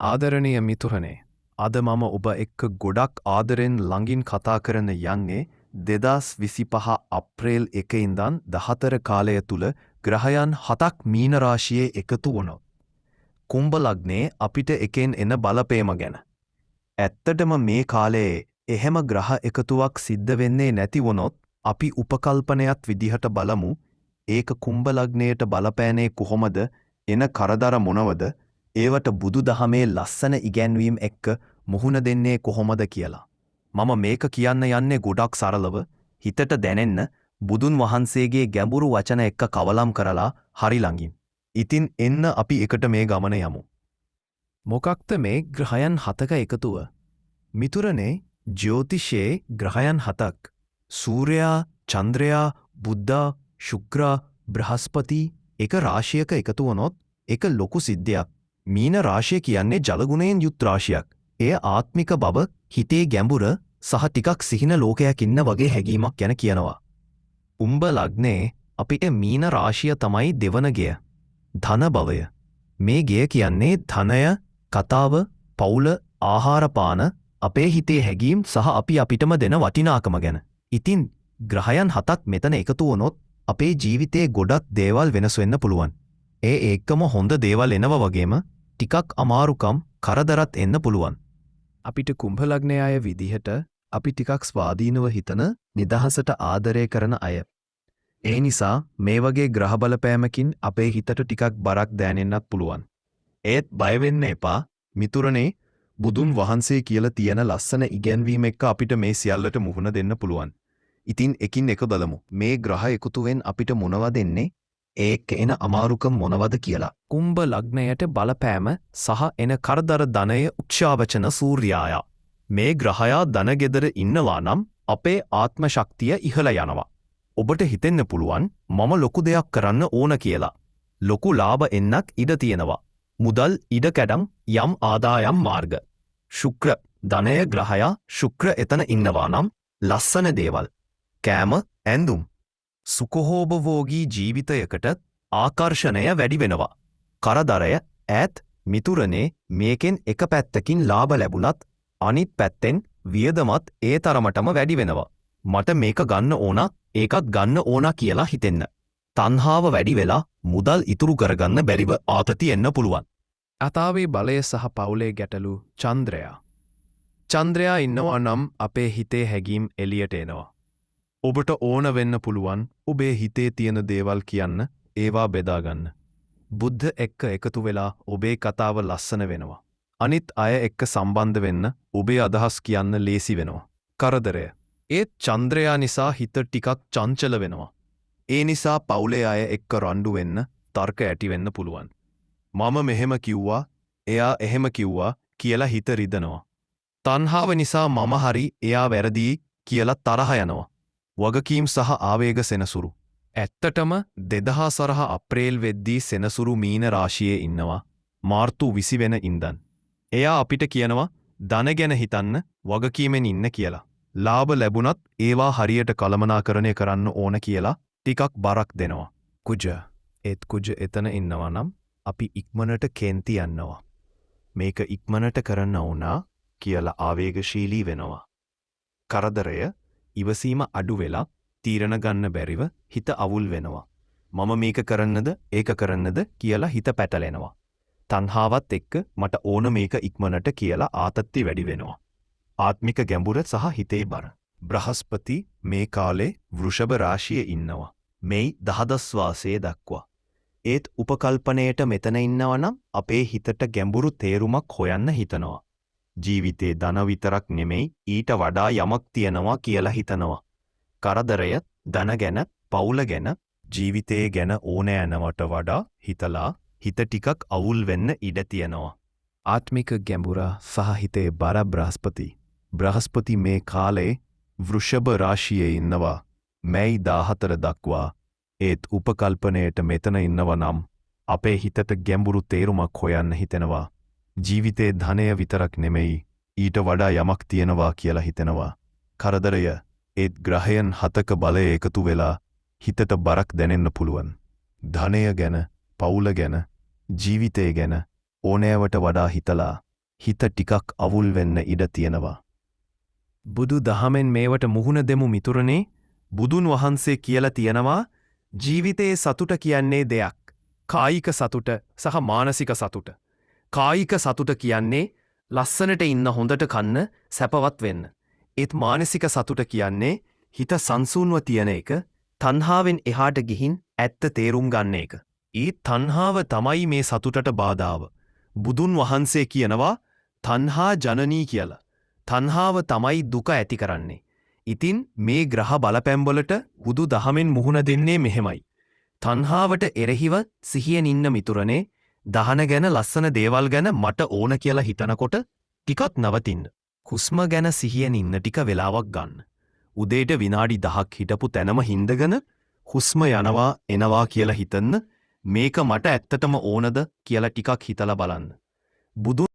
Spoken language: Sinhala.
ආදරණීය මිතුරනේ, අද මම ඔබ එක්ක ගොඩක් ආදරෙන් ළඟින් කතා කරන යන්නේ 2025 අප්‍රේල් 1 ඉඳන් 14 කාලය තුල ග්‍රහයන් 7ක් මීන රාශියේ එකතු වුණොත් කුම්භ ලග්නයේ අපිට එකෙන් එන බලපෑම ගැන. ඇත්තටම මේ කාලයේ එහෙම ග්‍රහ එකතුවක් සිද්ධ වෙන්නේ නැති වුණොත් අපි උපකල්පනයක් විදිහට බලමු ඒක කුම්භ ලග්නයට බලපෑනේ කොහොමද, එන කරදර මොනවද, ඒවට බුදු දහමේ ලස්සන ඉගැන්වීම් එක්ක මුහුණ දෙන්නේ කොහොමද කියලා. මම මේක කියන්න යන්නේ ගොඩක් සරලව, හිතට දැනෙන්න, බුදුන් වහන්සේගේ ගැඹුරු වචන එක්ක කවලම් කරලා හරි ළඟින්. ඉතින් එන්න අපි එකට මේ ගමන යමු. මොකක්ද මේ ග්‍රහයන් 7ක එකතුව? මිතුරනේ, ජ්‍යෝතිෂයේ ග්‍රහයන් 7ක් සූර්යයා, චන්ද්‍රයා, බුධ, ශුක්‍ර, බ්‍රහස්පති එක රාශියක එකතු වුණොත් ඒක ලොකු සිද්ධියක්. මීන රාශිය කියන්නේ ජලගුණයෙන් යුත් රාශියක්. එය ආත්මික බව, හිතේ ගැඹුර සහ ටිකක් සිහින ලෝකයක් ඉන්න වගේ හැඟීමක් ගැන කියනවා. කුම්භ ලග්නේ අපිට මීන රාශිය තමයි දෙවන ගෙය. ධන භවය. මේ ගෙය කියන්නේ ධනය, කතාව, පවුල, ආහාර පාන, අපේ හිතේ හැඟීම් සහ අපි අපිටම දෙන වටිනාකම ගැන. ඉතින් ග්‍රහයන් 7ක් මෙතන එකතු වුණොත් අපේ ජීවිතේ ගොඩක් දේවල් වෙනස් වෙන්න පුළුවන්. ඒ එක්කම හොඳ දේවල් එනවා වගේම ටිකක් අමාරුකම්, කරදරත් එන්න පුළුවන්. අපිට කුම්භ ලග්නය අය විදිහට අපි ටිකක් ස්වාධීනව හිතන, නිදහසට ආදරය කරන අය. ඒ නිසා මේ වගේ ග්‍රහ බලපෑමකින් අපේ හිතට ටිකක් බරක් දැනෙන්නත් පුළුවන්. ඒත් බය වෙන්න එපා මිතුරනේ, බුදුන් වහන්සේ කියලා තියෙන ලස්සන ඉගැන්වීම එක්ක අපිට මේ සියල්ලට මුහුණ දෙන්න පුළුවන්. ඉතින් එකින් එක බලමු මේ ග්‍රහ එකතුවෙන් අපිට මොනවද එන්නේ, ඒක එන අමාරුකම් මොනවද කියලා. කුම්භ ලග්නයට බලපෑම සහ එන කරදර ධනය උච්චාවචන සූර්යාය. මේ ග්‍රහයා ධනගෙදර ඉන්නවා නම් අපේ ආත්ම ශක්තිය ඉහළ යනවා. ඔබට හිතෙන්න පුළුවන් මම ලොකු දෙයක් කරන්න ඕන කියලා. ලොකු ලාභ එන්නක් ඉඩ තියෙනවා. මුදල්, ඉඩ කැඩම්, යම් ආදායම් මාර්ග. ශුක්‍ර ධනය ග්‍රහයා ශුක්‍ර එතන ඉන්නවා නම් ලස්සන දේවල්, කෑම, ඇඳුම්, සුඛෝපභෝගී ජීවිතයකට ආකර්ෂණය වැඩි වෙනවා. කරදරය ඈත්. මිතුරනේ, මේකෙන් එක පැත්තකින් ලාභ ලැබුණත් අනිත් පැත්තෙන් වියදමත් ඒ තරමටම වැඩි වෙනවා. මට මේක ගන්න ඕන, ඒකත් ගන්න ඕන කියලා හිතෙන්න. තණ්හාව වැඩි වෙලා මුදල් ඉතුරු කරගන්න බැරිව ආතති එන්න පුළුවන්. අතාවේ බලය සහ පවුලේ ගැටලු. චන්ද්‍රයා. චන්ද්‍රයා ඉන්නවා නම් අපේ හිතේ හැඟීම් එළියට එනවා. ඔබට ඕන වෙන්න පුළුවන් ඔබේ හිතේ තියෙන දේවල් කියන්න, ඒවා බෙදාගන්න. බුද්ධ එක්ක එකතු වෙලා ඔබේ කතාව ලස්සන වෙනවා. අනිත් අය එක්ක සම්බන්ධ වෙන්න ඔබේ අදහස් කියන්න ලේසි වෙනවා. කරදරය. ඒත් චන්ද්‍රයා නිසා හිත ටිකක් චංචල වෙනවා. ඒ නිසා පවුලේ අය එක්ක රණ්ඩු වෙන්න, තර්ක ඇති වෙන්න පුළුවන්. මම මෙහෙම කිව්වා, එයා එහෙම කිව්වා කියලා හිත රිදෙනවා. තණ්හාව නිසා මම හරි, එයා වැරදි කියලා තරහ යනවා. වගකීම් සහ ආවේග සෙනසුරු. ඇත්තටම 2005 අප්‍රේල් වෙද්දී සෙනසුරු මීන රාශියේ ඉන්නවා. මාර්තු 20 වෙන ඉඳන්. එයා අපිට කියනවා ධන ගැන හිතන්න, වගකීමෙන් ඉන්න කියලා. ලාභ ලැබුණත් ඒවා හරියට කළමනාකරණය කරන්න ඕන කියලා ටිකක් බරක් දෙනවා. කුජ. ඒත් කුජ එතන ඉන්නවා නම් අපි ඉක්මනට කේන්ති යනවා. මේක ඉක්මනට කරන්න ඕනා කියලා ආවේගශීලී වෙනවා. කරදරය. ඉවසීම අඩු වෙලා තීරණ ගන්න බැරිව හිත අවුල් වෙනවා. මම මේක කරන්නද, ඒක කරන්නද කියලා හිත පැටලෙනවා. තණ්හාවත් එක්ක මට ඕන මේක ඉක්මනට කියලා ආතති වැඩි වෙනවා. ආත්මික ගැඹුර සහ හිතේ බර. බ්‍රහස්පති මේ කාලේ වෘෂභ රාශියේ ඉන්නවා. මේ 10 වාසයේ දක්වා. ඒත් උපකල්පනයට මෙතන ඉන්නවා නම් අපේ හිතට ගැඹුරු තේරුමක් හොයන්න හිතනවා. ජීවිතේ ධන විතරක් නෙමෙයි, ඊට වඩා යමක් තියනවා කියලා හිතනවා. කරදරය ධන ගැන, පවුල ගැන, ජීවිතේ ගැන ඕන යනවට වඩා හිතලා හිත ටිකක් අවුල් වෙන්න ඉඩ තියෙනවා. ආත්මික ගැඹුර සහ හිතේ බර. බ්‍රහස්පති මේ කාලේ වෘෂභ රාශියේ ඉන්නවා. මැයි 14 දක්වා. ඒත් උපකල්පනයට මෙතන ඉන්නවා නම් අපේ හිතට ගැඹුරු තේරුමක් හොයන්න හිතෙනවා. ජීවිතේ ධනය විතරක් නෙමෙයි, ඊට වඩා යමක් තියෙනවා කියලා හිතෙනවා. කරදරය. ඒත් ග්‍රහයන් 7ක බලය එකතු වෙලා හිතට බරක් දැනෙන්න පුළුවන්. ධනය ගැන, පවුල ගැන, ජීවිතය ගැන ඕනෑවට වඩා හිතලා හිත ටිකක් අවුල් වෙන්න ඉඩ තියෙනවා. බුදු දහමෙන් මේවට මුහුණ දෙමු මිතුරනේ. බුදුන් වහන්සේ කියලා තියෙනවා ජීවිතයේ සතුට කියන්නේ දෙයක්. කායික සතුට සහ මානසික සතුට. කායික සතුට කියන්නේ ලස්සනට ඉන්න හොඳට කන්න සැපවත් වෙන්න. ඒත් මානසික සතුට කියන්නේ හිත සංසුන්ව තියෙන එක, තණ්හාවෙන් එහාට ගිහින් ඇත්ත තේරුම් ගන්න එක. ඒ තණ්හාව තමයි මේ සතුටට බාධාව. බුදුන් වහන්සේ කියනවා තණ්හා ජනනී කියලා. තණ්හාව තමයි දුක ඇති කරන්නේ. ඉතින් මේ ග්‍රහ බලපැම්වලට බුදු දහමෙන් මුහුණ දෙන්නේ මෙහෙමයි. තණ්හාවට එරෙහිව සිහියෙන් ඉන්න මිතුරනේ. දහන ගැන ලස්සන දේවල් ගැන මට ඕන කියලා හිතනකොට ටිකක් නවතින්න. හුස්ම ගැන සිහියෙන් ඉන්න ටික වෙලාවක් ගන්න. උදේට විනාඩි 10ක් හිටපු තැනම හින්දගෙන හුස්ම යනවා එනවා කියලා හිතන්න. මේක මට ඇත්තටම ඕනද කියලා ටිකක් හිතලා බලන්න. බුදුන්